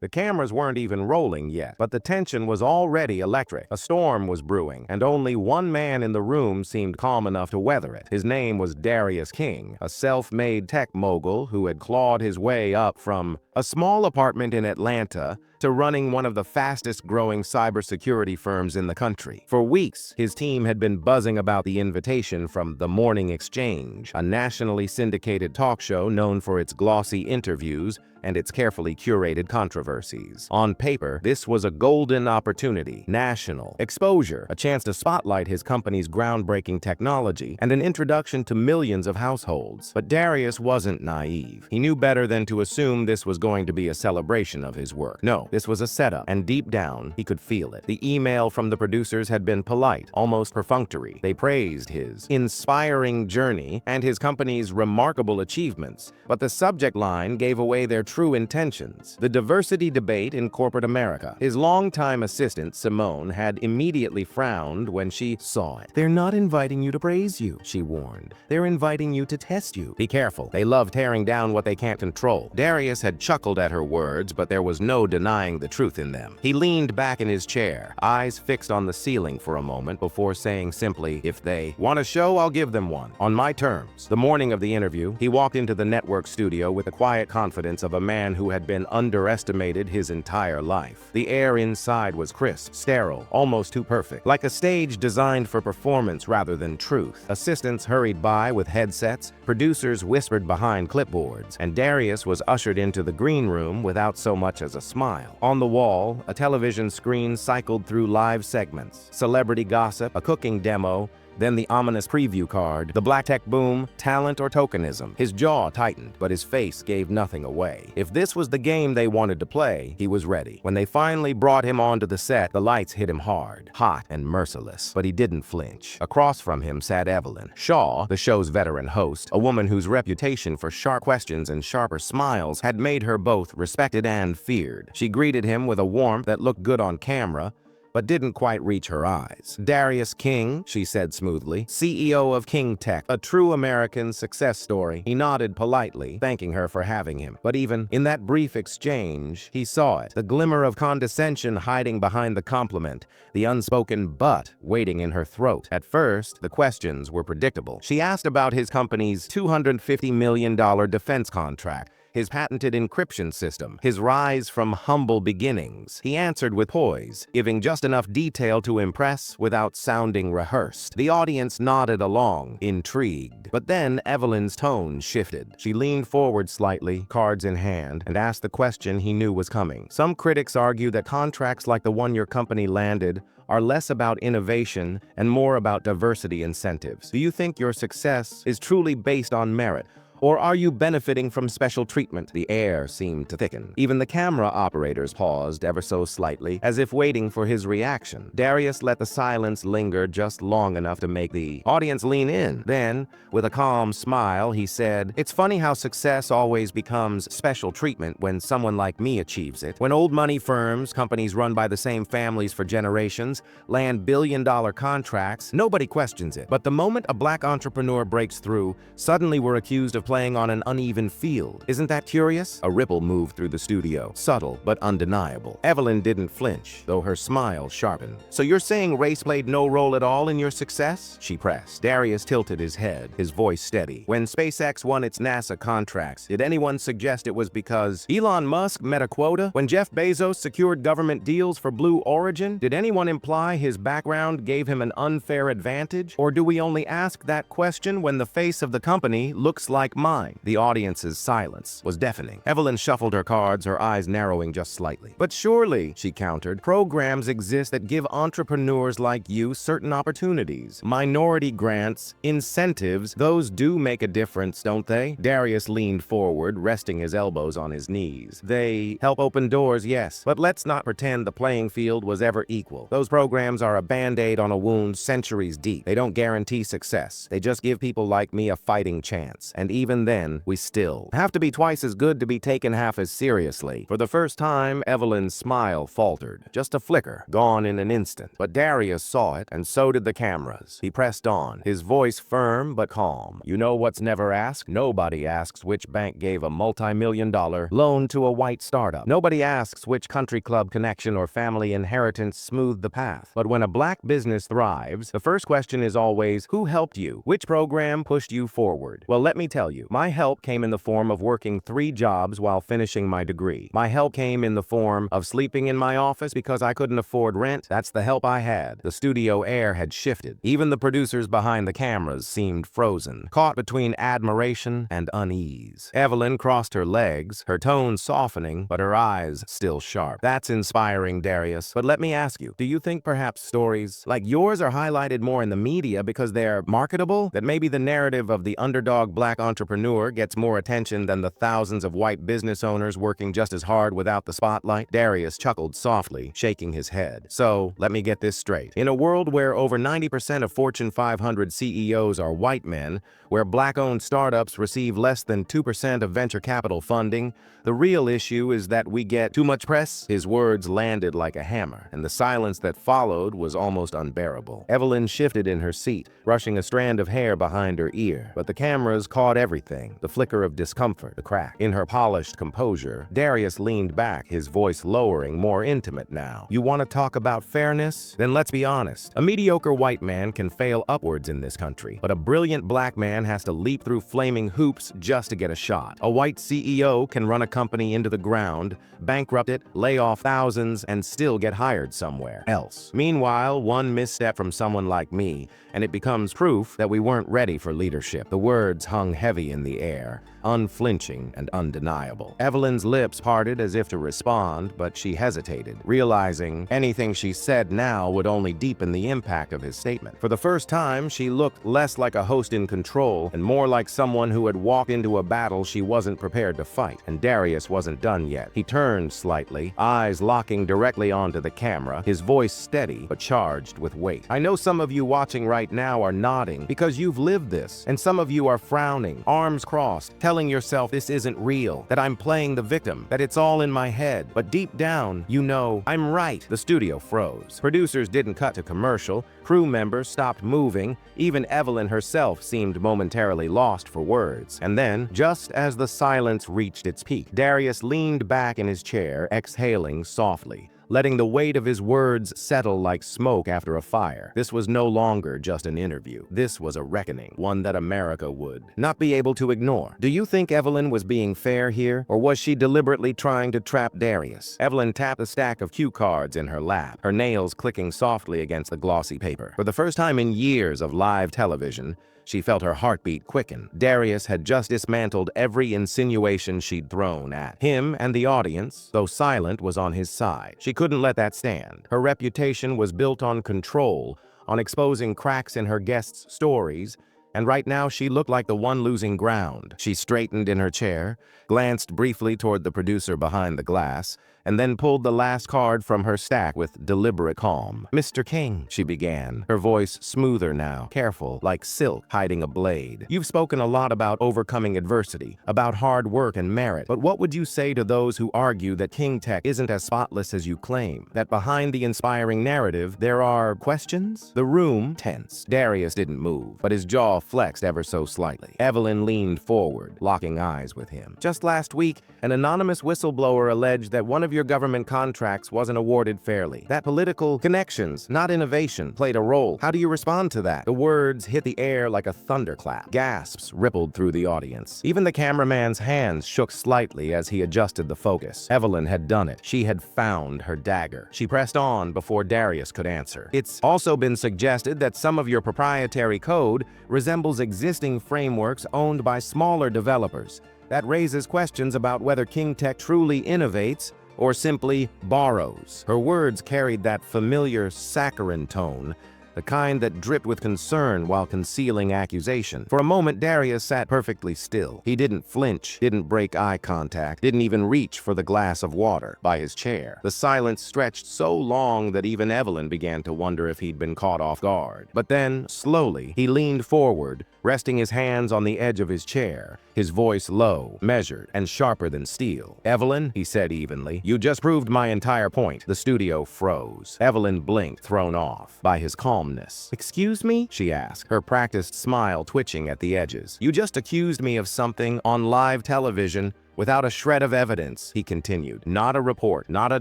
The cameras weren't even rolling yet, but the tension was already electric. A storm was brewing, and only one man in the room seemed calm enough to weather it. His name was Darius King, a self-made tech mogul who had clawed his way up from a small apartment in Atlanta to running one of the fastest-growing cybersecurity firms in the country. For weeks, his team had been buzzing about the invitation from The Morning Exchange, a nationally syndicated talk show known for its glossy interviews and its carefully curated controversies. On paper, this was a golden opportunity, national exposure, a chance to spotlight his company's groundbreaking technology, and an introduction to millions of households. But Darius wasn't naive. He knew better than to assume this was going to be a celebration of his work. No, this was a setup, and deep down, he could feel it. The email from the producers had been polite, almost perfunctory. They praised his inspiring journey and his company's remarkable achievements, but the subject line gave away their true intentions: the diversity debate in corporate America. His longtime assistant, Simone, had immediately frowned when she saw it. "They're not inviting you to praise you," she warned. "They're inviting you to test you. Be careful. They love tearing down what they can't control." Darius had chuckled at her words, but there was no denying the truth in them. He leaned back in his chair, eyes fixed on the ceiling for a moment before saying simply, "If they want a show, I'll give them one, on my terms." The morning of the interview, he walked into the network studio with the quiet confidence of a man who had been underestimated his entire life. The air inside was crisp, sterile, almost too perfect, like a stage designed for performance rather than truth. Assistants hurried by with headsets, producers whispered behind clipboards, and Darius was ushered into the green room without so much as a smile. On the wall, a television screen cycled through live segments, celebrity gossip, a cooking demo, then the ominous preview card, the black tech boom, talent or tokenism. His jaw tightened, but his face gave nothing away. If this was the game they wanted to play, he was ready. When they finally brought him onto the set, the lights hit him hard, hot and merciless, but he didn't flinch. Across from him sat Evelyn Shaw, the show's veteran host, a woman whose reputation for sharp questions and sharper smiles had made her both respected and feared. She greeted him with a warmth that looked good on camera, but didn't quite reach her eyes. "Darius King," she said smoothly, "CEO of King Tech, a true American success story." He nodded politely, thanking her for having him. But even in that brief exchange, he saw it, the glimmer of condescension hiding behind the compliment, the unspoken "but" waiting in her throat. At first, the questions were predictable. She asked about his company's $250 million defense contract, his patented encryption system, his rise from humble beginnings. He answered with poise, giving just enough detail to impress without sounding rehearsed. The audience nodded along, intrigued. But then Evelyn's tone shifted. She leaned forward slightly, cards in hand, and asked the question he knew was coming. "Some critics argue that contracts like the one your company landed are less about innovation and more about diversity incentives. Do you think your success is truly based on merit? Or are you benefiting from special treatment?" The air seemed to thicken. Even the camera operators paused ever so slightly, as if waiting for his reaction. Darius let the silence linger just long enough to make the audience lean in. Then, with a calm smile, he said, "It's funny how success always becomes special treatment when someone like me achieves it. When old money firms, companies run by the same families for generations, land billion-dollar contracts, nobody questions it. But the moment a black entrepreneur breaks through, suddenly we're accused of playing on an uneven field. Isn't that curious?" A ripple moved through the studio, subtle but undeniable. Evelyn didn't flinch, though her smile sharpened. "So you're saying race played no role at all in your success?" she pressed. Darius tilted his head, his voice steady. "When SpaceX won its NASA contracts, did anyone suggest it was because Elon Musk met a quota? When Jeff Bezos secured government deals for Blue Origin, did anyone imply his background gave him an unfair advantage? Or do we only ask that question when the face of the company looks like mine?" The audience's silence was deafening. Evelyn shuffled her cards, her eyes narrowing just slightly. "But surely," she countered, "programs exist that give entrepreneurs like you certain opportunities. Minority grants, incentives, those do make a difference, don't they?" Darius leaned forward, resting his elbows on his knees. "They help open doors, yes, but let's not pretend the playing field was ever equal. Those programs are a band-aid on a wound centuries deep. They don't guarantee success. They just give people like me a fighting chance. And even even then, we still have to be twice as good to be taken half as seriously. For the first time, Evelyn's smile faltered. Just a flicker, gone in an instant. But Darius saw it, and so did the cameras. He pressed on, his voice firm but calm. You know what's never asked? Nobody asks which bank gave a multi-million-dollar loan to a white startup. Nobody asks which country club connection or family inheritance smoothed the path. But when a black business thrives, the first question is always, who helped you? Which program pushed you forward? Well, let me tell you, my help came in the form of working 3 jobs while finishing my degree. My help came in the form of sleeping in my office because I couldn't afford rent. That's the help I had. The studio air had shifted. Even the producers behind the cameras seemed frozen, caught between admiration and unease. Evelyn crossed her legs, her tone softening, but her eyes still sharp. That's inspiring, Darius. But let me ask you, do you think perhaps stories like yours are highlighted more in the media because they're marketable? That maybe the narrative of the underdog black entrepreneur gets more attention than the thousands of white business owners working just as hard without the spotlight? Darius chuckled softly, shaking his head. So, let me get this straight. In a world where over 90% of Fortune 500 CEOs are white men, where black-owned startups receive less than 2% of venture capital funding, the real issue is that we get too much press? His words landed like a hammer, and the silence that followed was almost unbearable. Evelyn shifted in her seat, brushing a strand of hair behind her ear, but the cameras caught everything, the flicker of discomfort, the crack. In her polished composure, Darius leaned back, his voice lowering, more intimate now. You want to talk about fairness? Then let's be honest. A mediocre white man can fail upwards in this country, but a brilliant black man has to leap through flaming hoops just to get a shot. A white CEO can run a company into the ground, bankrupt it, lay off thousands, and still get hired somewhere else. Meanwhile, one misstep from someone like me, and it becomes proof that we weren't ready for leadership. The words hung heavy in the air, unflinching and undeniable. Evelyn's lips parted as if to respond, but she hesitated, realizing anything she said now would only deepen the impact of his statement. For the first time, she looked less like a host in control and more like someone who had walked into a battle she wasn't prepared to fight. And Darius wasn't done yet. He turned slightly, eyes locking directly onto the camera, his voice steady but charged with weight. I know some of you watching right now are nodding because you've lived this, and some of you are frowning, arms crossed, telling yourself this isn't real, that I'm playing the victim, that it's all in my head. But deep down, you know, I'm right. The studio froze. Producers didn't cut to commercial, crew members stopped moving, even Evelyn herself seemed momentarily lost for words. And then, just as the silence reached its peak, Darius leaned back in his chair, exhaling softly, letting the weight of his words settle like smoke after a fire. This was no longer just an interview. This was a reckoning, one that America would not be able to ignore. Do you think Evelyn was being fair here, or was she deliberately trying to trap Darius? Evelyn tapped a stack of cue cards in her lap, her nails clicking softly against the glossy paper. For the first time in years of live television, she felt her heartbeat quicken. Darius had just dismantled every insinuation she'd thrown at him, and the audience, though silent, was on his side. She couldn't let that stand. Her reputation was built on control, on exposing cracks in her guests' stories, and right now she looked like the one losing ground. She straightened in her chair, glanced briefly toward the producer behind the glass, and then pulled the last card from her stack with deliberate calm. Mr. King, she began, her voice smoother now, careful, like silk hiding a blade. You've spoken a lot about overcoming adversity, about hard work and merit, but what would you say to those who argue that King Tech isn't as spotless as you claim, that behind the inspiring narrative there are questions? The room tensed. Darius didn't move, but his jaw flexed ever so slightly. Evelyn leaned forward, locking eyes with him. Just last week, an anonymous whistleblower alleged that one of your government contracts wasn't awarded fairly. That political connections, not innovation, played a role. How do you respond to that? The words hit the air like a thunderclap. Gasps rippled through the audience. Even the cameraman's hands shook slightly as he adjusted the focus. Evelyn had done it. She had found her dagger. She pressed on before Darius could answer. It's also been suggested that some of your proprietary code resembles existing frameworks owned by smaller developers. That raises questions about whether King Tech truly innovates or simply borrows. Her words carried that familiar saccharine tone, the kind that dripped with concern while concealing accusation. For a moment, Darius sat perfectly still. He didn't flinch, didn't break eye contact, didn't even reach for the glass of water by his chair. The silence stretched so long that even Evelyn began to wonder if he'd been caught off guard. But then, slowly, he leaned forward, resting his hands on the edge of his chair, his voice low, measured, and sharper than steel. "Evelyn," he said evenly, "you just proved my entire point." The studio froze. Evelyn blinked, thrown off by his calmness. "Excuse me?" she asked, her practiced smile twitching at the edges. "You just accused me of something on live television without a shred of evidence," he continued. "Not a report, not a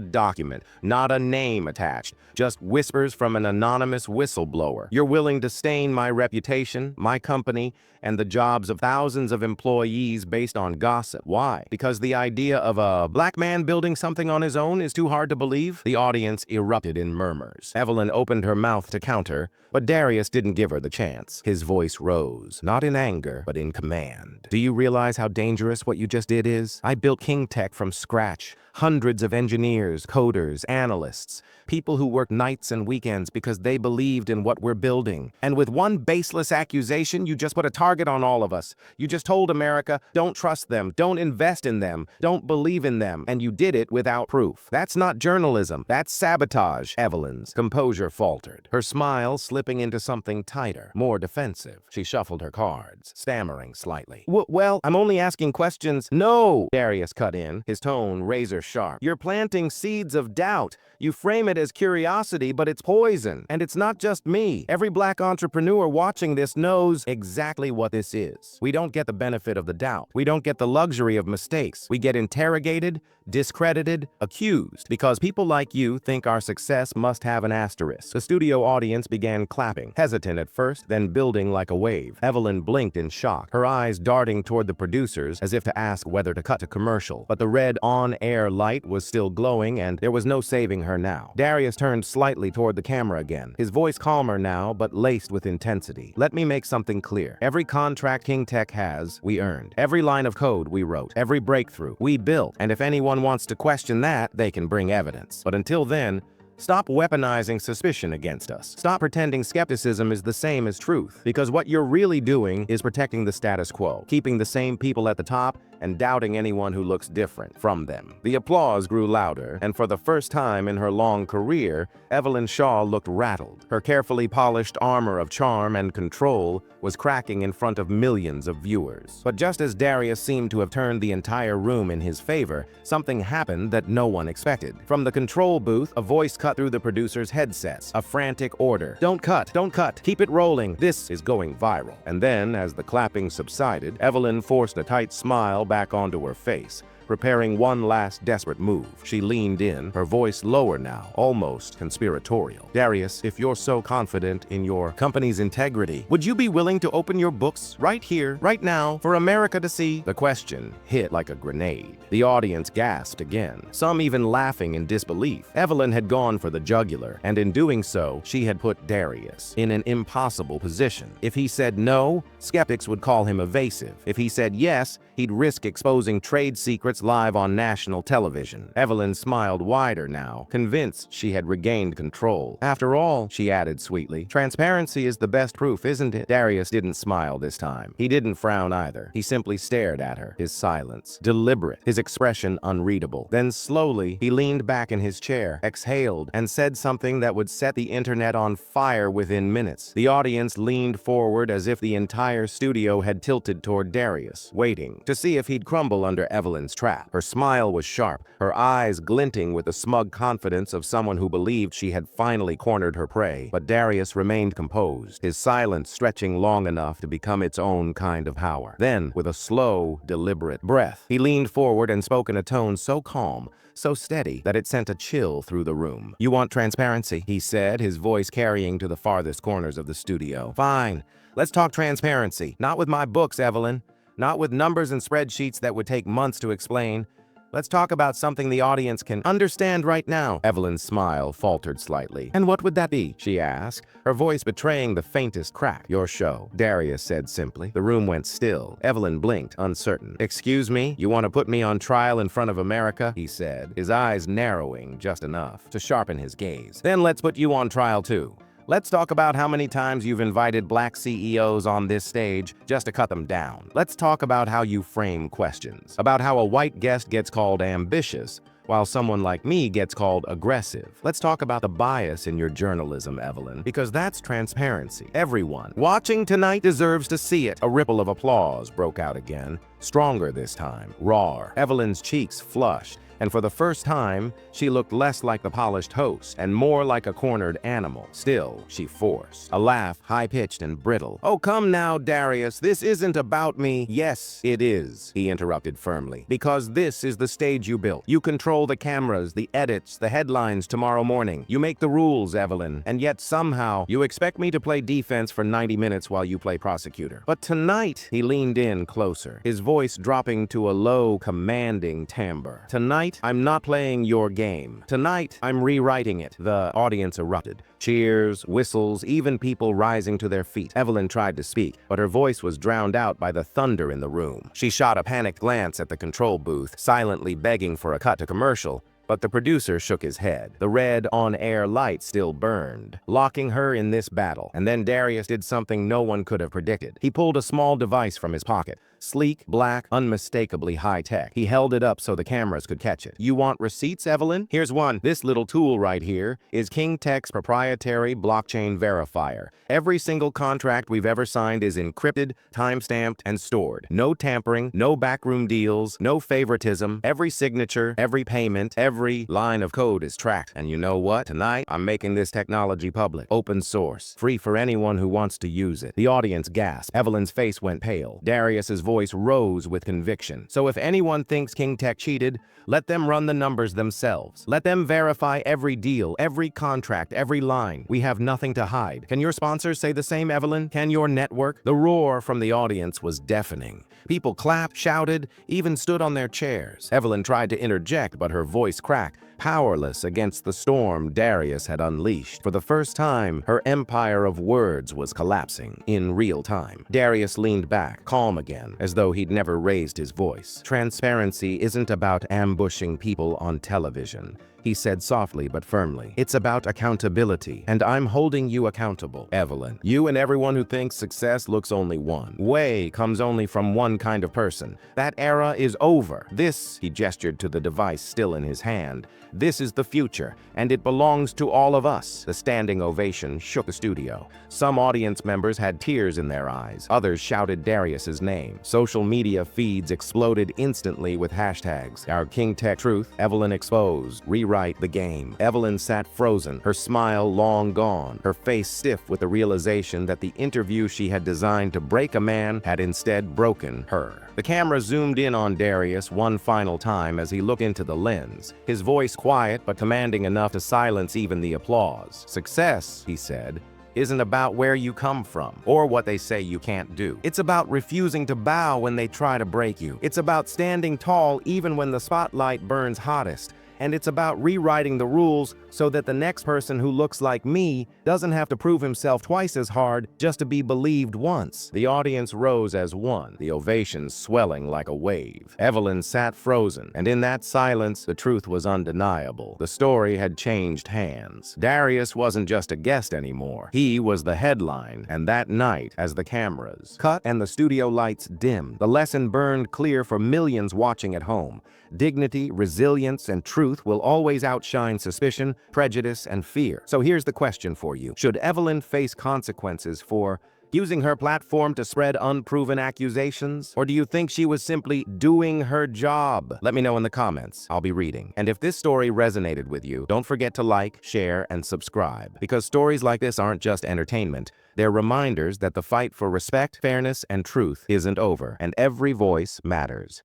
document, not a name attached, just whispers from an anonymous whistleblower. You're willing to stain my reputation, my company, and the jobs of thousands of employees based on gossip. Why? Because the idea of a black man building something on his own is too hard to believe?" The audience erupted in murmurs. Evelyn opened her mouth to counter, but Darius didn't give her the chance. His voice rose, not in anger, but in command. "Do you realize how dangerous what you just did is? I built King Tech from scratch. Hundreds of engineers, coders, analysts, people who worked nights and weekends because they believed in what we're building. And with one baseless accusation, you just put a target on all of us. You just told America, don't trust them, don't invest in them, don't believe in them, and you did it without proof. That's not journalism, that's sabotage." Evelyn's composure faltered, her smile slipping into something tighter, more defensive. She shuffled her cards, stammering slightly. Well, I'm only asking questions." "No!" Darius cut in, his tone razor sharp. "You're planting seeds of doubt. You frame it as curiosity, but it's poison. And it's not just me. Every black entrepreneur watching this knows exactly what this is. We don't get the benefit of the doubt. We don't get the luxury of mistakes. We get interrogated, discredited, accused, because people like you think our success must have an asterisk." The studio audience began clapping, hesitant at first, then building like a wave. Evelyn blinked in shock, her eyes darting toward the producers as if to ask whether to cut to commercial. But the red on-air light was still glowing, and there was no saving her now. Darius turned slightly toward the camera again, his voice calmer now, but laced with intensity. "Let me make something clear. Every contract King Tech has, we earned. Every line of code we wrote. Every breakthrough we built. And if anyone wants to question that, they can bring evidence. But until then, stop weaponizing suspicion against us. Stop pretending skepticism is the same as truth, because what you're really doing is protecting the status quo, keeping the same people at the top and doubting anyone who looks different from them." The applause grew louder, and for the first time in her long career, Evelyn Shaw looked rattled. Her carefully polished armor of charm and control was cracking in front of millions of viewers. But just as Darius seemed to have turned the entire room in his favor, something happened that no one expected. From the control booth, a voice cut through the producer's headsets, a frantic order. "Don't cut, don't cut, keep it rolling. This is going viral." And then, as the clapping subsided, Evelyn forced a tight smile back onto her face, preparing one last desperate move. She leaned in, her voice lower now, almost conspiratorial. "Darius, if you're so confident in your company's integrity, would you be willing to open your books right here, right now, for America to see?" The question hit like a grenade. The audience gasped again, some even laughing in disbelief. Evelyn had gone for the jugular, and in doing so, she had put Darius in an impossible position. If he said no, skeptics would call him evasive. If he said yes, he'd risk exposing trade secrets live on national television. Evelyn smiled wider now, convinced she had regained control. "After all," she added sweetly, "transparency is the best proof, isn't it?" Darius didn't smile this time. He didn't frown either. He simply stared at her, his silence deliberate, his expression unreadable. Then slowly, he leaned back in his chair, exhaled, and said something that would set the internet on fire within minutes. The audience leaned forward as if the entire studio had tilted toward Darius, waiting to see if he'd crumble under Evelyn's trap. Her smile was sharp, her eyes glinting with the smug confidence of someone who believed she had finally cornered her prey. But Darius remained composed, his silence stretching long enough to become its own kind of power. Then, with a slow, deliberate breath, he leaned forward and spoke in a tone so calm, so steady, that it sent a chill through the room. "You want transparency," he said, his voice carrying to the farthest corners of the studio. "Fine. Let's talk transparency. Not with my books, Evelyn. Not with numbers and spreadsheets that would take months to explain. Let's talk about something the audience can understand right now." Evelyn's smile faltered slightly. "And what would that be?" she asked, her voice betraying the faintest crack. "Your show," Darius said simply. The room went still. Evelyn blinked, uncertain. "Excuse me? You want to put me on trial in front of America?" he said, his eyes narrowing just enough to sharpen his gaze. "Then let's put you on trial too. Let's talk about how many times you've invited black CEOs on this stage just to cut them down. Let's talk about how you frame questions, about how a white guest gets called ambitious while someone like me gets called aggressive. Let's talk about the bias in your journalism, Evelyn, because that's transparency. Everyone watching tonight deserves to see it. A ripple of applause broke out again, stronger this time, raw. Evelyn's cheeks flushed, and for the first time, she looked less like the polished host and more like a cornered animal. Still, she forced a laugh, high-pitched and brittle. "Oh, come now, Darius, this isn't about me." "Yes, it is," he interrupted firmly, "because this is the stage you built. You control the cameras, the edits, the headlines tomorrow morning. You make the rules, Evelyn, and yet somehow you expect me to play defense for 90 minutes while you play prosecutor. But tonight," he leaned in closer, his voice dropping to a low, commanding timbre. "Tonight, I'm not playing your game. Tonight, I'm rewriting it." The audience erupted. Cheers, whistles, even people rising to their feet. Evelyn tried to speak, but her voice was drowned out by the thunder in the room. She shot a panicked glance at the control booth, silently begging for a cut to commercial. But the producer shook his head. The red on-air light still burned, locking her in this battle. And then Darius did something no one could have predicted. He pulled a small device from his pocket. Sleek, black, unmistakably high-tech. He held it up so the cameras could catch it. "You want receipts, Evelyn? Here's one. This little tool right here is King Tech's proprietary blockchain verifier. Every single contract we've ever signed is encrypted, time-stamped, and stored. No tampering, no backroom deals, no favoritism. Every signature, every payment, every line of code is tracked. And you know what? Tonight, I'm making this technology public, open source, free for anyone who wants to use it." The audience gasped. Evelyn's face went pale. Darius's voice rose with conviction. "So if anyone thinks King Tech cheated, let them run the numbers themselves. Let them verify every deal, every contract, every line. We have nothing to hide. Can your sponsors say the same, Evelyn? Can your network?" The roar from the audience was deafening. People clapped, shouted, even stood on their chairs. Evelyn tried to interject, but her voice cracked, powerless against the storm Darius had unleashed. For the first time, her empire of words was collapsing in real time. Darius leaned back, calm again, as though he'd never raised his voice. "Transparency isn't about ambushing people on television," he said softly but firmly. "It's about accountability, and I'm holding you accountable, Evelyn. You and everyone who thinks success looks only one way comes only from one kind of person. That era is over. This," he gestured to the device still in his hand, "this is the future, and it belongs to all of us." The standing ovation shook the studio. Some audience members had tears in their eyes. Others shouted Darius's name. Social media feeds exploded instantly with hashtags. "Our King Tech Truth," "Evelyn Exposed," "Rewrite the Game." Evelyn sat frozen, her smile long gone, her face stiff with the realization that the interview she had designed to break a man had instead broken her. The camera zoomed in on Darius one final time as he looked into the lens, his voice quiet but commanding enough to silence even the applause. "Success," he said, "isn't about where you come from or what they say you can't do. It's about refusing to bow when they try to break you. It's about standing tall even when the spotlight burns hottest. And it's about rewriting the rules so that the next person who looks like me doesn't have to prove himself twice as hard just to be believed once." The audience rose as one, the ovations swelling like a wave. Evelyn sat frozen, and in that silence, the truth was undeniable. The story had changed hands. Darius wasn't just a guest anymore. He was the headline, and that night, as the cameras cut and the studio lights dimmed, the lesson burned clear for millions watching at home. Dignity, resilience, and truth will always outshine suspicion, prejudice, and fear. So here's the question for you. Should Evelyn face consequences for using her platform to spread unproven accusations? Or do you think she was simply doing her job? Let me know in the comments. I'll be reading. And if this story resonated with you, don't forget to like, share, and subscribe. Because stories like this aren't just entertainment. They're reminders that the fight for respect, fairness, and truth isn't over, and every voice matters.